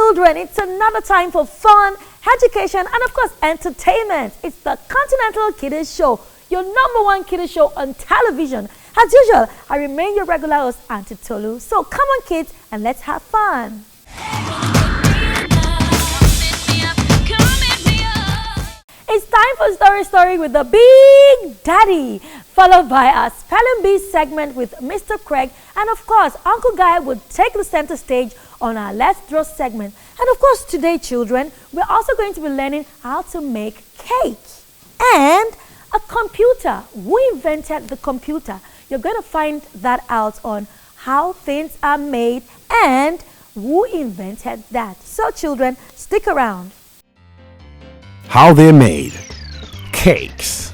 children, it's another time for fun, education, and of course, entertainment. It's the Continental Kiddies Show, your number one kiddies show on television. As usual, I remain your regular host, Auntie Tolu. So come on, kids, and let's have fun. It's time for Story with the Big Daddy, followed by our Spelling Bee segment with Mr. Craig, and of course, Uncle Guy will take the center stage on our Let's Draw segment. And of course, today, children, we're also going to be learning how to make cake and a computer. Who invented the computer? You're going to find that out on how things are made and who invented that. So, children, stick around. How they're made. Cakes.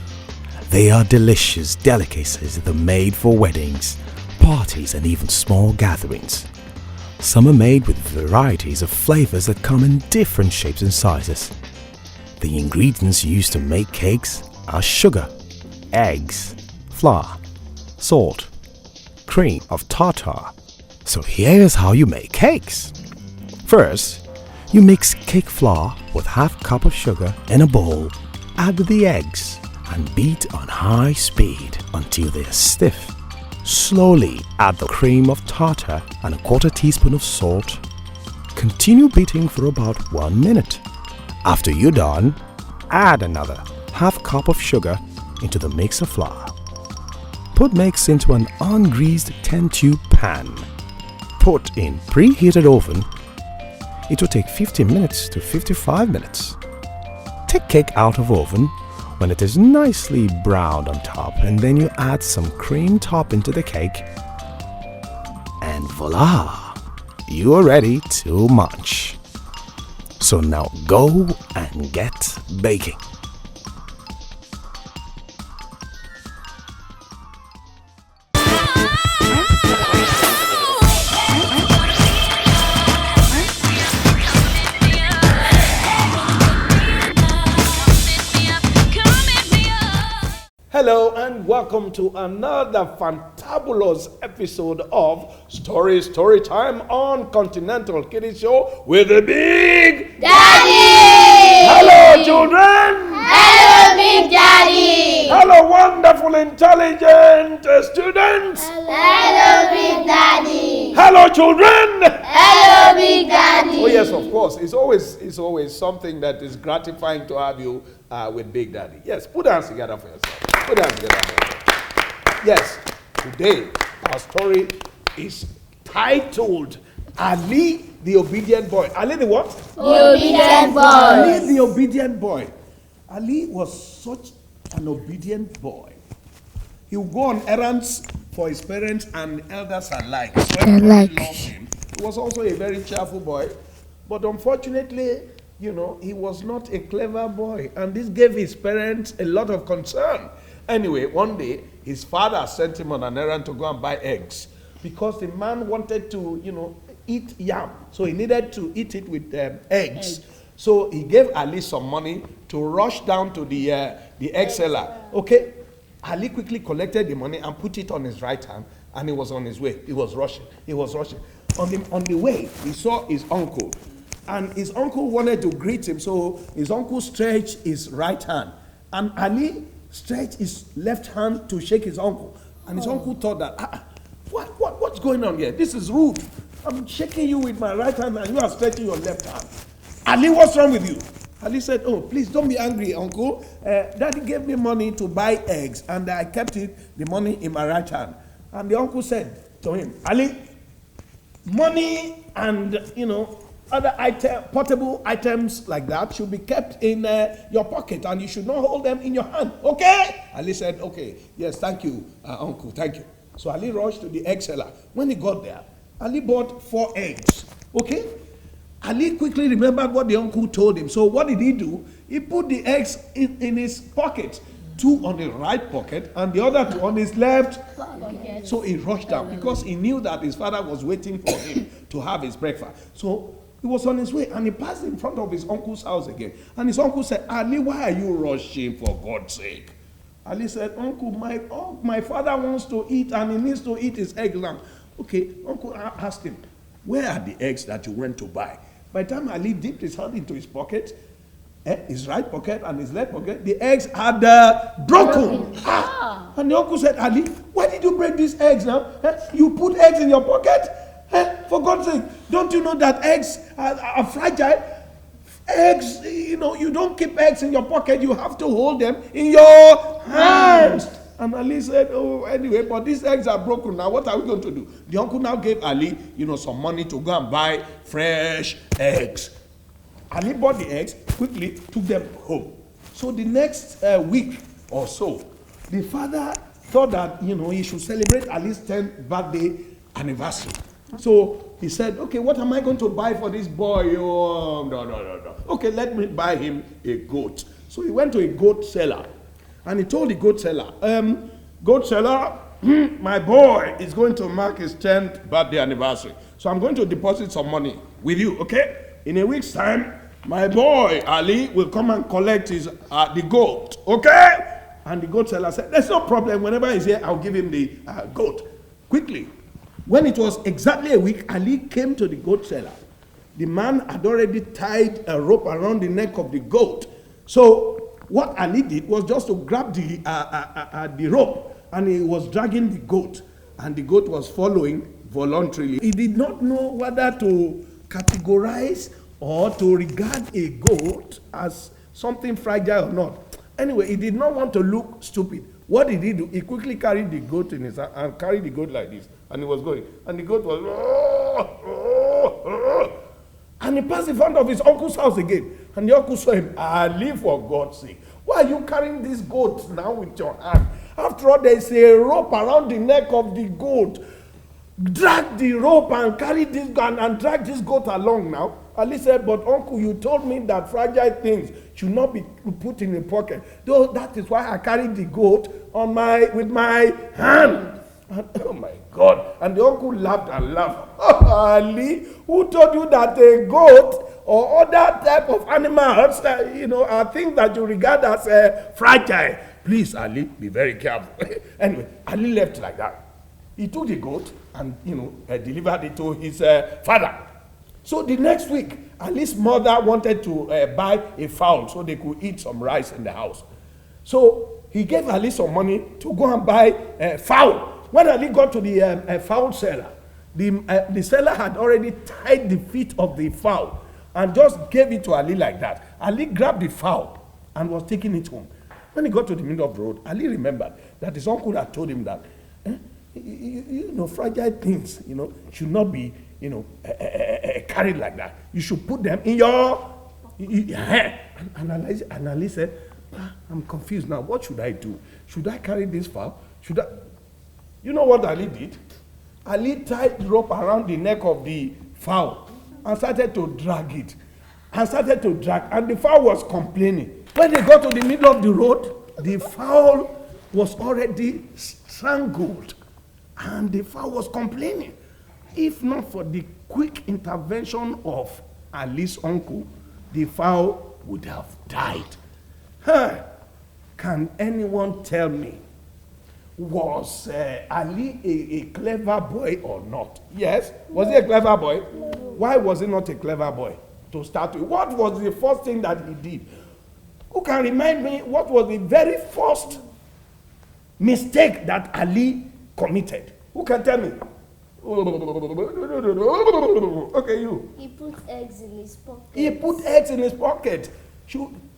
They are delicious delicacies that are made for weddings, parties, and even small gatherings. Some are made with varieties of flavors that come in different shapes and sizes. The ingredients used to make cakes are sugar, eggs, flour, salt, cream of tartar. So here's how you make cakes. First, you mix cake flour with half cup of sugar in a bowl, add the eggs, and beat on high speed until they are stiff. Slowly add the cream of tartar and a quarter teaspoon of salt. Continue beating for about 1 minute. After you're done, add another half cup of sugar into the mix of flour. Put mix into an ungreased 10-tube pan. Put in preheated oven. It will take 50 minutes to 55 minutes. Take cake out of oven when it is nicely browned on top, and then you add some cream topping to the cake. And voila! You are ready to munch. So now go and get baking. Hello and welcome to another fantabulous episode of Story Time on Continental Kiddies Show with the Big Daddy! Hello, children! Hello, Big Daddy! Hello, wonderful, intelligent students! Hello, Big Daddy! Hello, children! Hello, Big Daddy! Oh yes, of course. It's always something that is gratifying to have you with Big Daddy. Yes, put hands together for yourself. Put hands together for yourself. Yes, today our story is titled Ali the Obedient Boy. Ali the what? Obedient boy. Ali the Obedient Boy. Ali was such an obedient boy. He would go on errands for his parents and elders alike. So everybody loved him. He was also a very cheerful boy, but unfortunately, he was not a clever boy, and this gave his parents a lot of concern. Anyway, one day, his father sent him on an errand to go and buy eggs because the man wanted to, eat yam. So he needed to eat it with eggs. So he gave Ali some money to rush down to the egg seller. Okay? Ali quickly collected the money and put it on his right hand, and he was on his way. He was rushing. On the way, he saw his uncle. And his uncle wanted to greet him, so his uncle stretched his right hand. And Ali stretched his left hand to shake his uncle. And his uncle thought that, what's going on here? This is rude. I'm shaking you with my right hand and you are stretching your left hand. Ali, what's wrong with you? Ali said, oh, please don't be angry, uncle. Daddy gave me money to buy eggs, and I kept the money in my right hand. And the uncle said to him, Ali, money and, other portable items like that should be kept in your pocket, and you should not hold them in your hand. Okay? Ali said, okay. Yes, thank you, uncle. Thank you. So Ali rushed to the egg seller. When he got there, Ali bought 4 eggs. Okay? Ali quickly remembered what the uncle told him. So what did he do? He put the eggs in his pocket. 2 on the right pocket and the other 2 on his left pocket. So he rushed down because he knew that his father was waiting for him to have his breakfast. So he was on his way and he passed in front of his uncle's house again. And his uncle said, Ali, why are you rushing, for God's sake? Ali said, Uncle, my father wants to eat and he needs to eat his egg now. Okay, Uncle asked him, where are the eggs that you went to buy? By the time Ali dipped his hand into his pocket, his right pocket and his left pocket, the eggs had broken. And the uncle said, Ali, why did you break these eggs now? You put eggs in your pocket? For God's sake, don't you know that eggs are fragile? Eggs, you don't keep eggs in your pocket. You have to hold them in your hands. And Ali said, oh, anyway, but these eggs are broken now. What are we going to do? The uncle now gave Ali, some money to go and buy fresh eggs. Ali bought the eggs, quickly took them home. So the next week or so, the father thought that, he should celebrate Ali's 10th birthday anniversary. So he said, okay, what am I going to buy for this boy? Oh, no. Okay, let me buy him a goat. So he went to a goat seller, and he told the goat seller, my boy is going to mark his 10th birthday anniversary. So I'm going to deposit some money with you, okay? In a week's time, my boy, Ali, will come and collect the goat, okay? And the goat seller said, there's no problem. Whenever he's here, I'll give him the goat. Quickly. When it was exactly a week, Ali came to the goat seller. The man had already tied a rope around the neck of the goat. So what Ali did was just to grab the rope, and he was dragging the goat, and the goat was following voluntarily. He did not know whether to categorize or to regard a goat as something fragile or not. Anyway, he did not want to look stupid. What did he do? He quickly carried the goat in his hand and carried the goat like this. And he was going. And the goat was... And he passed in front of his uncle's house again. And the uncle saw him. Ali, for God's sake. Why are you carrying this goat now with your hand? After all, there is a rope around the neck of the goat. Drag the rope and carry this gun and drag this goat along now. Ali said, but uncle, you told me that fragile things should not be put in a pocket. Though that is why I carried the goat with my hand. And, oh my God. And the uncle laughed and laughed. Oh, Ali, who told you that a goat or other type of animals, are things that you regard as fragile? Please, Ali, be very careful. Anyway, Ali left like that. He took the goat and, delivered it to his father. So the next week, Ali's mother wanted to buy a fowl so they could eat some rice in the house. So he gave Ali some money to go and buy a fowl. When Ali got to the fowl seller, the seller had already tied the feet of the fowl and just gave it to Ali like that. Ali grabbed the fowl and was taking it home. When he got to the middle of the road, Ali remembered that his uncle had told him that, fragile things, should not be, carried like that. You should put them in your hand. And Ali said, I'm confused now. What should I do? Should I carry this fowl? Should I? You know what Ali did? Ali tied the rope around the neck of the fowl and started to drag it. And the fowl was complaining. When they got to the middle of the road, the fowl was already strangled. And the fowl was complaining. If not for the quick intervention of Ali's uncle, the fowl would have died. Can anyone tell me, was Ali a clever boy or not? Yes. Was he a clever boy? Why was he not a clever boy to start with? What was the first thing that he did? Who can remind me what was the very first mistake that Ali committed? Who can tell me? Okay, you. He put eggs in his pocket. He put eggs in his pocket.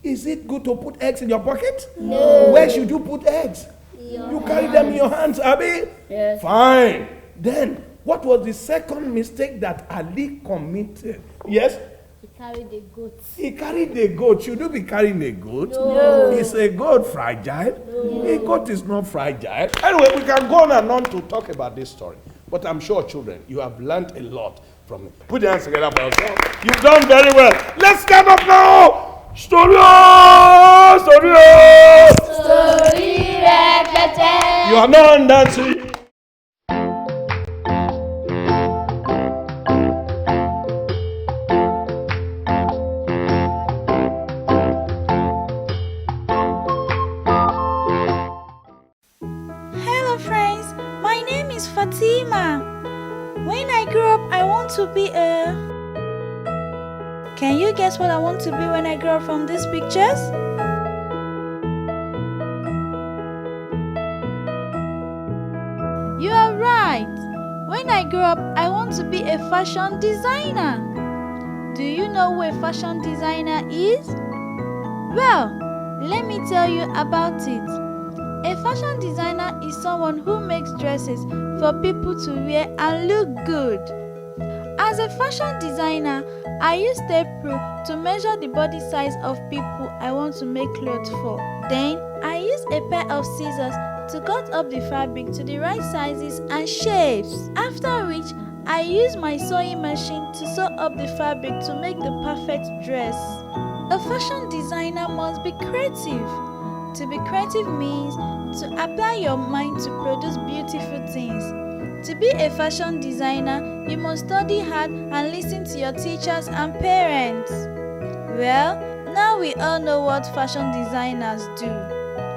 Is it good to put eggs in your pocket? No. Where should you put eggs? You carry them in your hands, Abi? Yes. Fine. Then, what was the second mistake that Ali committed? Yes? He carried a goat. He carried a goat. Should you be carrying a goat? No. Is a goat fragile? No. A goat is not fragile. Anyway, we can go on and on to talk about this story. But I'm sure, children, you have learned a lot from it. Put your hands together for yourself. You've done very well. Let's stand up now. Story! Story repeated. You are not dancing. Hello friends, my name is Fatima. When I grow up, I want to be a Can you guess what I want to be when I grow up from these pictures? You are right. When I grow up, I want to be a fashion designer. Do you know who a fashion designer is? Well, let me tell you about it. A fashion designer is someone who makes dresses for people to wear and look good. As a fashion designer, I use tape rule to measure the body size of people I want to make clothes for. Then, I use a pair of scissors to cut up the fabric to the right sizes and shapes. After which, I use my sewing machine to sew up the fabric to make the perfect dress. A fashion designer must be creative. To be creative means to apply your mind to produce beautiful things. To be a fashion designer, you must study hard and listen to your teachers and parents. Well, now we all know what fashion designers do.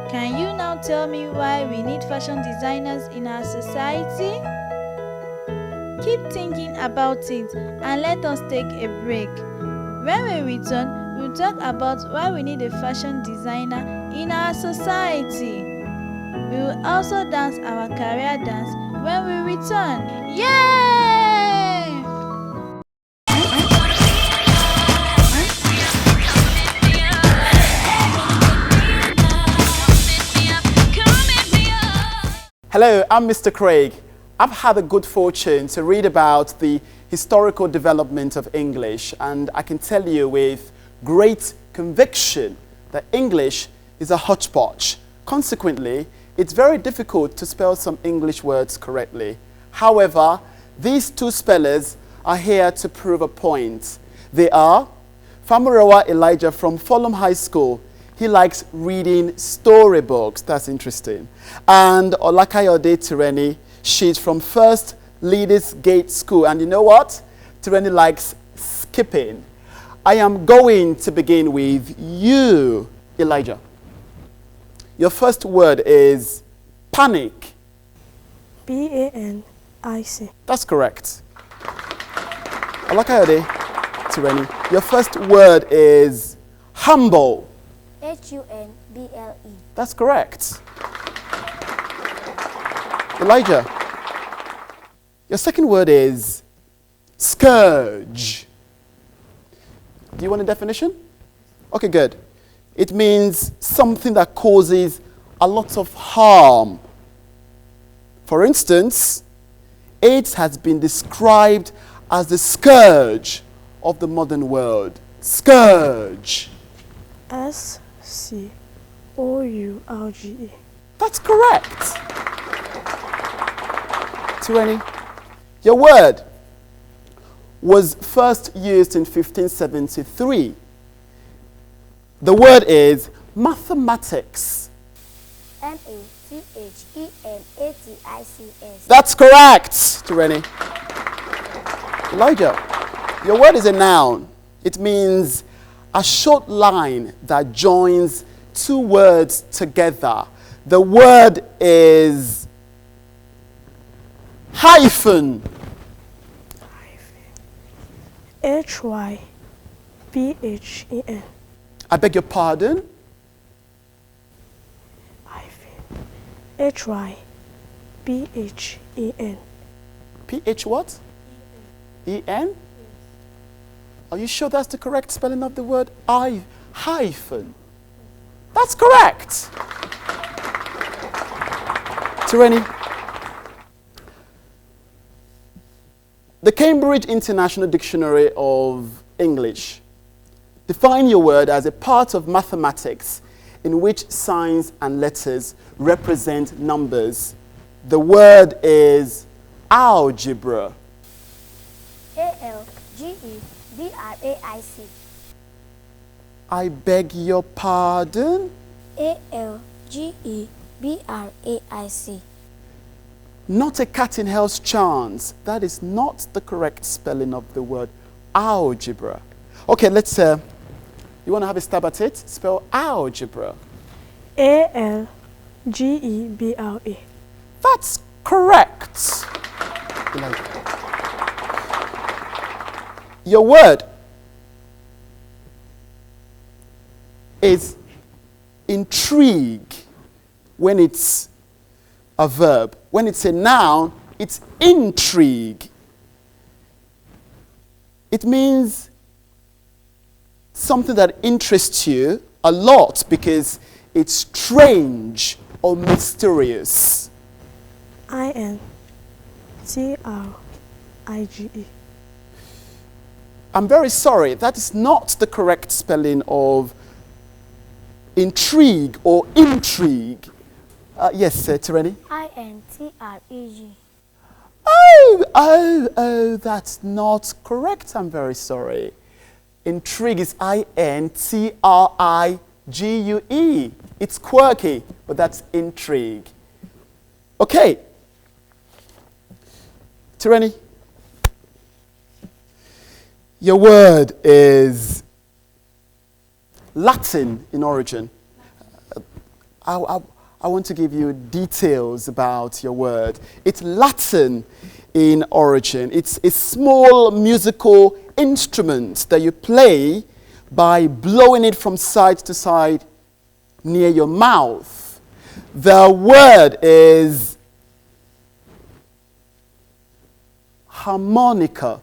Can you now tell me why we need fashion designers in our society? Keep thinking about it and let us take a break. When we return, we'll talk about why we need a fashion designer in our society. We will also dance our career dance when we return. Yay! Hello, I'm Mr. Craig. I've had the good fortune to read about the historical development of English, and I can tell you with great conviction that English is a hodgepodge. Consequently, it's very difficult to spell some English words correctly. However, these two spellers are here to prove a point. They are Famurewa Elijah from Fulham High School. He likes reading storybooks. That's interesting. And Olakayode Tireni, she's from First Leaders Gate School. And you know what? Tireni likes skipping. I am going to begin with you, Elijah. Your first word is panic. P-A-N-I-C. That's correct. Olakayode Tireni, your first word is humble. H-U-N-B-L-E. That's correct. Elijah, your second word is scourge. Do you want a definition? Okay, good. It means something that causes a lot of harm. For instance, AIDS has been described as the scourge of the modern world. Scourge. S-C-O-U-R-G-E. That's correct. Tireni, your word was first used in 1573. The word is mathematics. M-A-T-H-E-M-A-T-I-C-S. That's correct, Tireni. Elijah, your word is a noun. It means a short line that joins two words together. The word is hyphen. H-Y-P-H-E-N. I beg your pardon? H-Y-P-H-E-N. P-H what? E-N? Are you sure that's the correct spelling of the word hyphen? That's correct. Tireni, the Cambridge International Dictionary of English define your word as a part of mathematics in which signs and letters represent numbers. The word is algebra. A-L-G-E-B-R-A-I-C. I beg your pardon? A-L-G-E-B-R-A-I-C. Not a cat in hell's chance. That is not the correct spelling of the word algebra. Okay, let's, you want to have a stab at it? Spell algebra. A-L-G-E-B-R-A. That's correct. Your word is intrigue when it's a verb. When it's a noun, it's intrigue. It means something that interests you a lot because it's strange or mysterious. INTRIGE. I'm very sorry, that is not the correct spelling of intrigue or intrigue. Yes, Tireni? INTREG. Oh, that's not correct. I'm very sorry. Intrigue is INTRIGUE. It's quirky, but that's intrigue. Okay. Tireni, your word is Latin in origin. I want to give you details about your word. It's Latin in origin. It's a small musical instrument that you play by blowing it from side to side near your mouth. The word is harmonica.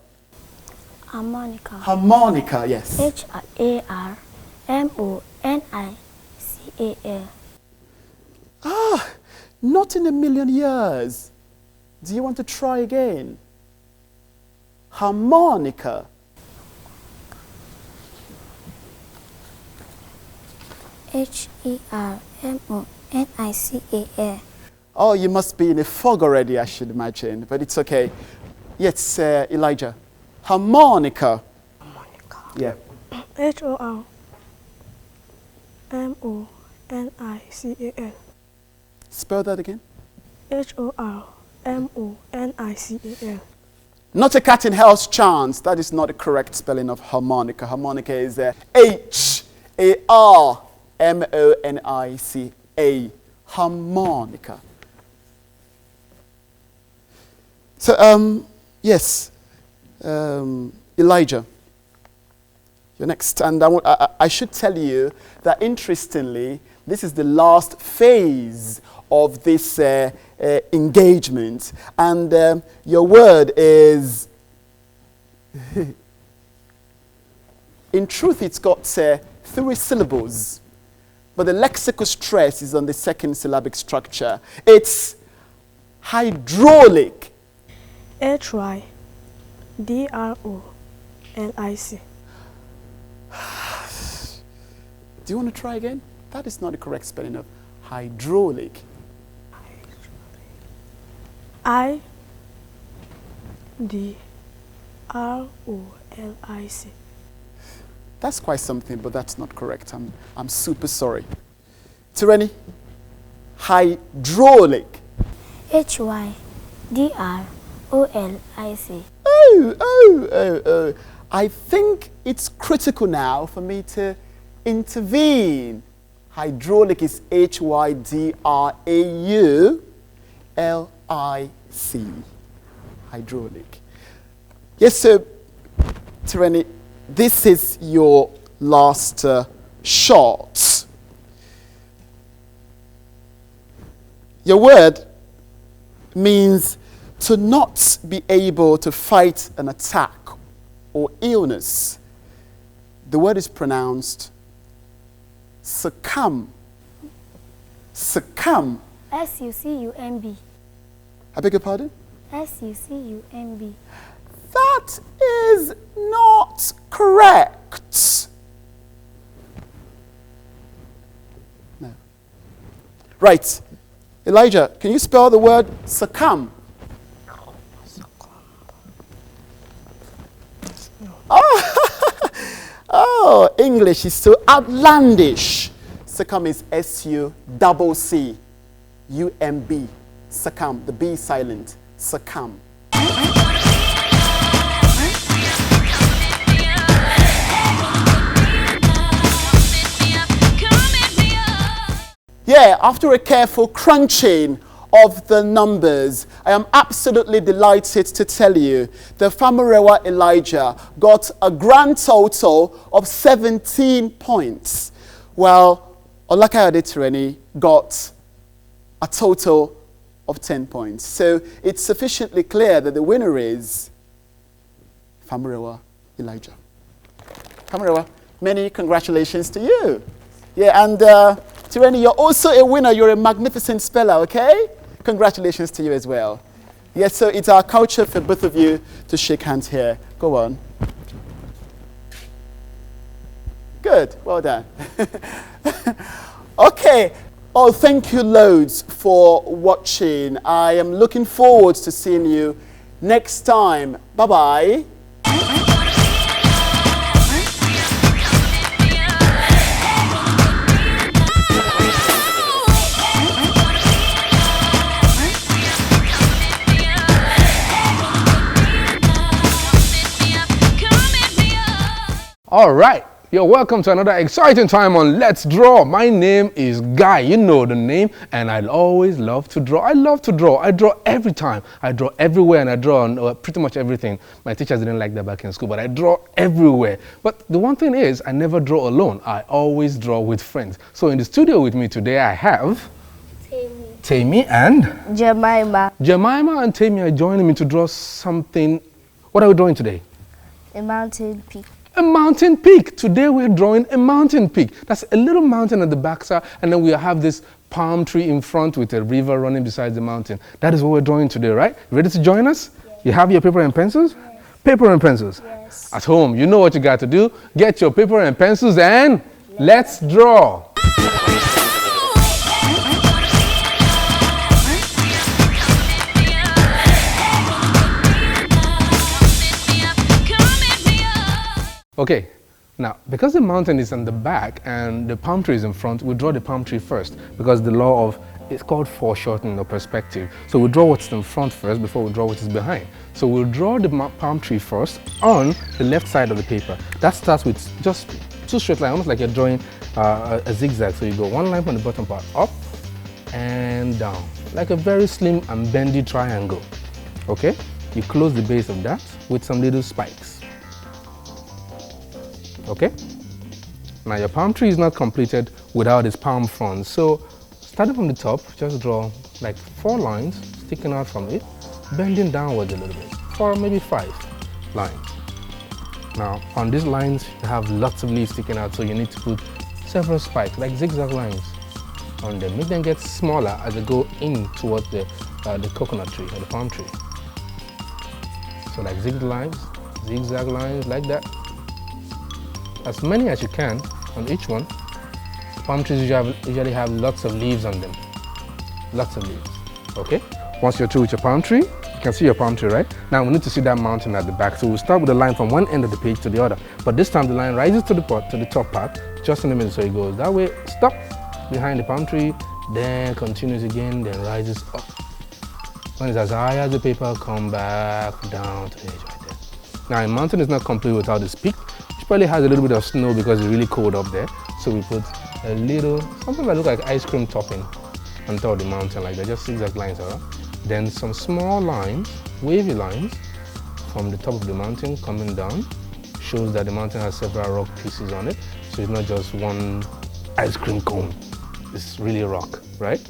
Harmonica. Harmonica, yes. HARMONICA. Not in a million years. Do you want to try again? Harmonica. HERMONICA. Oh, you must be in a fog already, I should imagine, but it's okay. Yes, Elijah. Harmonica. Yeah. HORMONICAL. Spell that again. HORMONICAL. Not a cat in hell's chance. That is not the correct spelling of harmonica. Harmonica is HARMONICA. Harmonica. So, yes, Elijah, you're next. And I should tell you that, interestingly, this is the last phase of this engagement. And your word is, in truth, it's got 3 syllables. But the lexical stress is on the second syllabic structure. It's hydraulic. HYDROLIC. Do you want to try again? That is not the correct spelling of hydraulic. IDROLIC. That's quite something, but that's not correct. I'm super sorry. Tireni, hydraulic. HYDROLIC. Oh. I think it's critical now for me to intervene. Hydraulic is HYDRAULIC. Hydraulic. Yes, sir, Tireni, this is your last shot. Your word means to not be able to fight an attack or illness. The word is pronounced succumb. Succumb. SUCUMB. I beg your pardon? SUCUMB. That is not correct. No. Right. Elijah, can you spell the word succumb? Oh, English is so outlandish. Succumb is SUCCUMB. Succumb. The B is silent. Succumb. Yeah, after a careful crunching of the numbers, I am absolutely delighted to tell you that Famurewa Elijah got a grand total of 17 points, Well, Olakayode Tireni got a total of 10 points. So it's sufficiently clear that the winner is Famurewa Elijah. Famurewa, many congratulations to you. Yeah, and Tireni, you're also a winner. You're a magnificent speller, okay? Congratulations to you as well. Yes, so it's our culture for both of you to shake hands here. Go on. Good, well done. Okay. Oh, thank you loads for watching. I am looking forward to seeing you next time. Bye-bye. All right, you're welcome to another exciting time on Let's Draw. My name is Guy, you know the name, and I always love to draw. I love to draw. I draw every time. I draw everywhere, and I draw on pretty much everything. My teachers didn't like that back in school, but I draw everywhere. But the one thing is, I never draw alone. I always draw with friends. So in the studio with me today, I have Tammy and Jemima. Jemima and Tammy are joining me to draw something. What are we drawing today? A mountain peak. A mountain peak. Today we're drawing a mountain peak. That's a little mountain at the backside, and then we have this palm tree in front with a river running beside the mountain. That is what we're drawing today, right? Ready to join us? Yes. You have your paper and pencils? Yes. Paper and pencils? Yes. At home, you know what you got to do. Get your paper and pencils and let's draw. Okay, now because the mountain is on the back and the palm tree is in front, we draw the palm tree first because the law of, it's called foreshortening or perspective. So we draw what's in front first before we draw what is behind. So we'll draw the palm tree first on the left side of the paper. That starts with just two straight lines, almost like you're drawing a zigzag. So you go one line from the bottom part up and down, like a very slim and bendy triangle. Okay, you close the base of that with some little spikes. Okay, now your palm tree is not completed without its palm frond. So starting from the top, just draw like 4 lines sticking out from it, bending downwards a little bit, 4, maybe 5 lines. Now on these lines, you have lots of leaves sticking out, so you need to put several spikes, like zigzag lines on them. Make them get smaller as they go in towards the coconut tree or the palm tree. So like zigzag lines like that. As many as you can on each one. Palm trees usually have lots of leaves on them. Lots of leaves. Okay? Once you're through with your palm tree, you can see your palm tree, right? Now we need to see that mountain at the back. So we'll start with the line from one end of the page to the other. But this time the line rises to the top part, just in the middle, so it goes that way, stop behind the palm tree, then continues again, then rises up. When it's as high as the paper, come back down to the edge right there. Now a mountain is not complete without this peak. Probably has a little bit of snow because it's really cold up there. So we put a little, something that looks like ice cream topping on top of the mountain like that, just zigzag lines around. Then some small lines, wavy lines from the top of the mountain coming down. Shows that the mountain has several rock pieces on it. So it's not just one ice cream cone. It's really rock, right?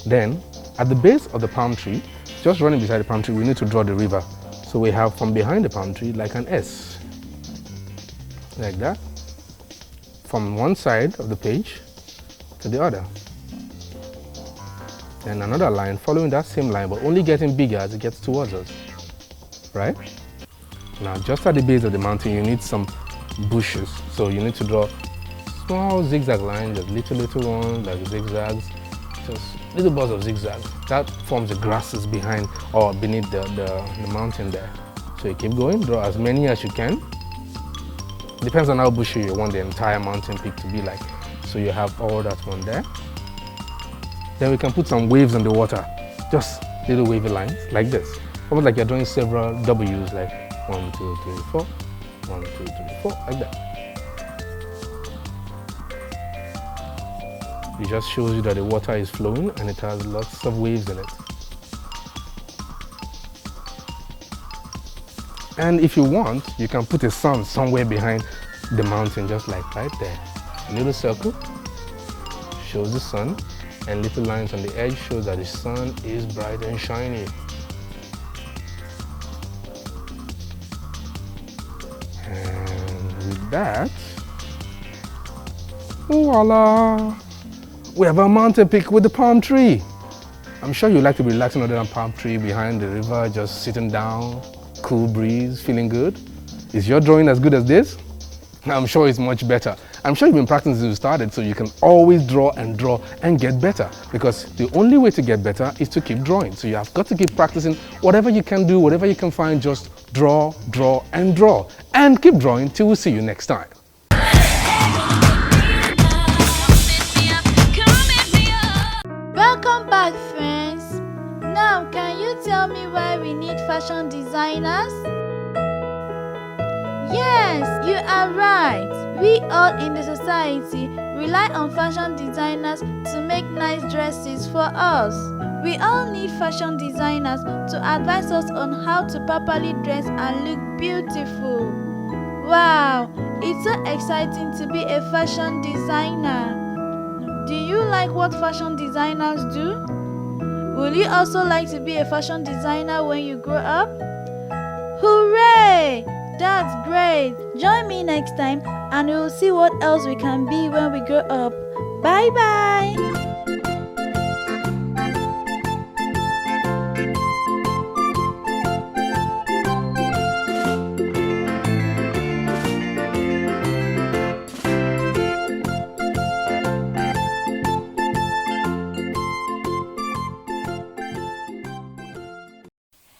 Then at the base of the palm tree, just running beside the palm tree, we need to draw the river. So we have from behind the palm tree like an S. Like that, from one side of the page to the other. Then another line following that same line, but only getting bigger as it gets towards us, right? Now just at the base of the mountain, you need some bushes. So you need to draw small zigzag lines, just little ones, like zigzags, just little bars of zigzags. That forms the grasses behind or beneath the mountain there. So you keep going, draw as many as you can. Depends on how bushy you want the entire mountain peak to be like. So you have all that one there. Then we can put some waves on the water. Just little wavy lines like this. Almost like you're drawing several W's, like 1, 2, 3, 4, 1, 2, 3, 4, like that. It just shows you that the water is flowing and it has lots of waves in it. And if you want, you can put a sun somewhere behind the mountain, just like right there. A little circle, shows the sun, and little lines on the edge shows that the sun is bright and shiny. And with that, voila! We have a mountain peak with the palm tree. I'm sure you like to be relaxing under a palm tree behind the river, just sitting down, cool breeze, feeling good. Is your drawing as good as this? I'm sure it's much better. I'm sure you've been practicing since you started, so you can always draw and get better, because the only way to get better is to keep drawing. So you have got to keep practicing whatever you can do, whatever you can find, just draw, and draw. And keep drawing till we see you next time. Welcome back, friends. Now, can you tell me why we need fashion designers? Yes, you are right. We all in the society rely on fashion designers to make nice dresses for us. We all need fashion designers to advise us on how to properly dress and look beautiful. Wow, it's so exciting to be a fashion designer. Do you like what fashion designers do? Will you also like to be a fashion designer when you grow up? Hooray! That's great! Join me next time and we'll see what else we can be when we grow up. Bye bye!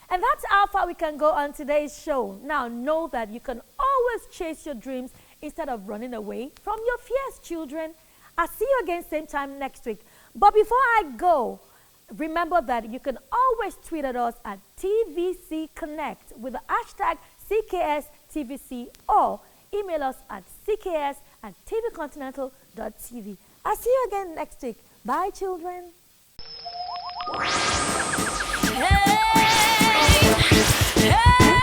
And that's how far we can go on today's show. Now know that you can always chase your dreams instead of running away from your fears, children. I'll see you again same time next week. But before I go, remember that you can always tweet at us at TVC Connect with the hashtag CKSTVC, or email us at cks@tvcontinental.tv. I'll see you again next week. Bye, children. Hey!